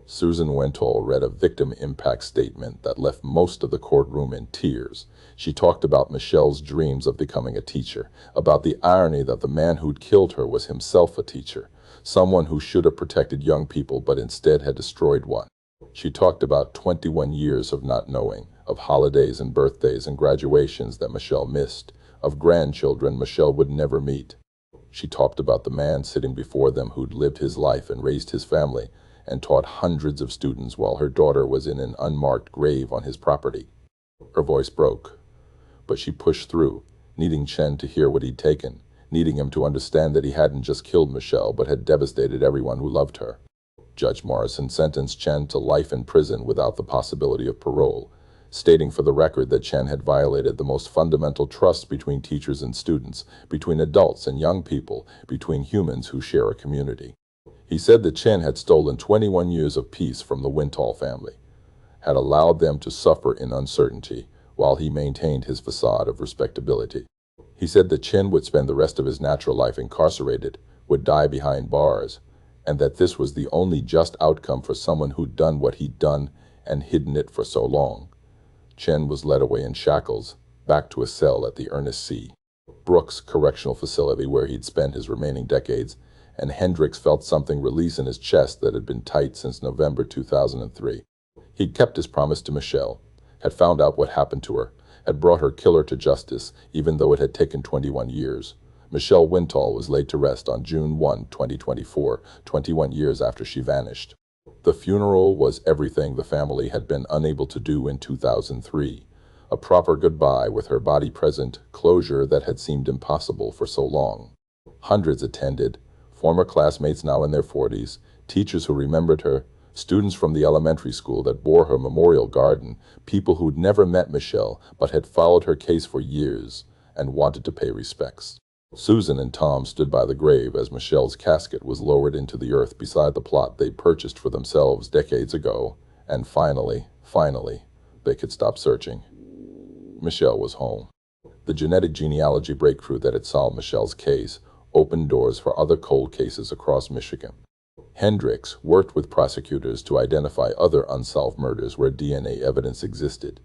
Susan Wintall read a victim impact statement that left most of the courtroom in tears. She talked about Michelle's dreams of becoming a teacher, about the irony that the man who'd killed her was himself a teacher, someone who should have protected young people but instead had destroyed one. She talked about 21 years of not knowing, of holidays and birthdays and graduations that Michelle missed, of grandchildren Michelle would never meet. She talked about the man sitting before them who'd lived his life and raised his family and taught hundreds of students while her daughter was in an unmarked grave on his property. Her voice broke, but she pushed through, needing Chen to hear what he'd taken, needing him to understand that he hadn't just killed Michelle but had devastated everyone who loved her. Judge Morrison sentenced Chen to life in prison without the possibility of parole, stating for the record that Chen had violated the most fundamental trust between teachers and students, between adults and young people, between humans who share a community. He said that Chen had stolen 21 years of peace from the Wintall family, had allowed them to suffer in uncertainty while he maintained his facade of respectability. He said that Chen would spend the rest of his natural life incarcerated, would die behind bars, and that this was the only just outcome for someone who'd done what he'd done and hidden it for so long. Chen was led away in shackles, back to a cell at the Ernest C. Brooks Correctional Facility where he'd spent his remaining decades, and Hendricks felt something release in his chest that had been tight since November 2003. He'd kept his promise to Michelle, had found out what happened to her, had brought her killer to justice, even though it had taken 21 years. Michelle Wintall was laid to rest on June 1, 2024, 21 years after she vanished. The funeral was everything the family had been unable to do in 2003. A proper goodbye with her body present, closure that had seemed impossible for so long. Hundreds attended, former classmates now in their 40s, teachers who remembered her, students from the elementary school that bore her memorial garden, people who'd never met Michelle but had followed her case for years and wanted to pay respects. Susan and Tom stood by the grave as Michelle's casket was lowered into the earth beside the plot they purchased for themselves decades ago, and finally, they could stop searching. Michelle was home. The genetic genealogy breakthrough that had solved Michelle's case opened doors for other cold cases across Michigan. Hendricks worked with prosecutors to identify other unsolved murders where DNA evidence existed,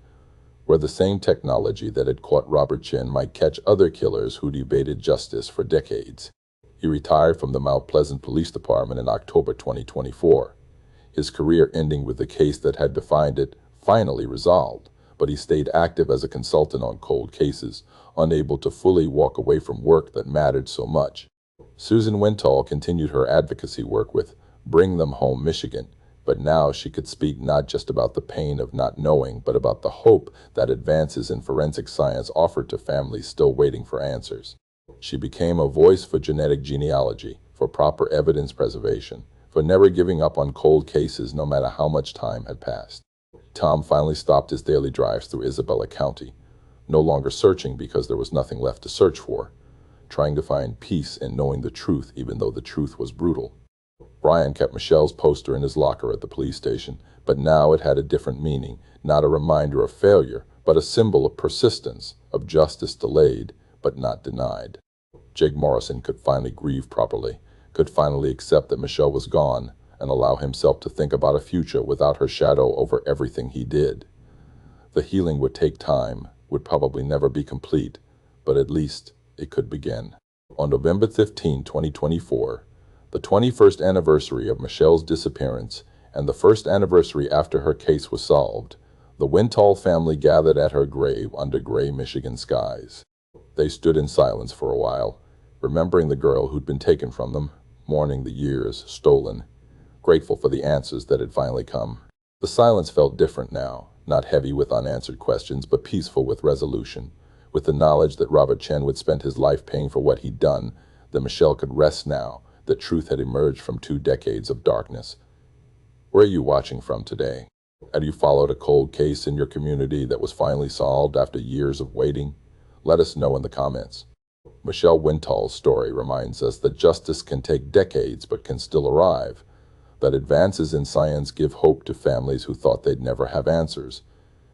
where the same technology that had caught Robert Chen might catch other killers who'd evaded justice for decades. He retired from the Mount Pleasant Police Department in October 2024, his career ending with the case that had defined it finally resolved, but he stayed active as a consultant on cold cases, unable to fully walk away from work that mattered so much. Susan Wintall continued her advocacy work with Bring Them Home Michigan, but now she could speak not just about the pain of not knowing, but about the hope that advances in forensic science offered to families still waiting for answers. She became a voice for genetic genealogy, for proper evidence preservation, for never giving up on cold cases no matter how much time had passed. Tom finally stopped his daily drives through Isabella County, no longer searching because there was nothing left to search for, trying to find peace in knowing the truth even though the truth was brutal. Brian kept Michelle's poster in his locker at the police station, but now it had a different meaning, not a reminder of failure, but a symbol of persistence, of justice delayed, but not denied. Jake Morrison could finally grieve properly, could finally accept that Michelle was gone, and allow himself to think about a future without her shadow over everything he did. The healing would take time, would probably never be complete, but at least it could begin. On November 15, 2024, the 21st anniversary of Michelle's disappearance and the first anniversary after her case was solved, the Wintall family gathered at her grave under gray Michigan skies. They stood in silence for a while, remembering the girl who'd been taken from them, mourning the years stolen, grateful for the answers that had finally come. The silence felt different now, not heavy with unanswered questions, but peaceful with resolution, with the knowledge that Robert Chen would spend his life paying for what he'd done, that Michelle could rest now, that truth had emerged from 2 decades of darkness. Where are you watching from today? Have you followed a cold case in your community that was finally solved after years of waiting? Let us know in the comments. Michelle Wintall's story reminds us that justice can take decades but can still arrive, that advances in science give hope to families who thought they'd never have answers,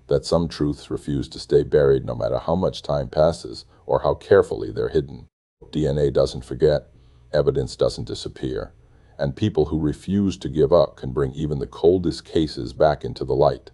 that some truths refuse to stay buried no matter how much time passes or how carefully they're hidden. DNA doesn't forget, evidence doesn't disappear, and people who refuse to give up can bring even the coldest cases back into the light.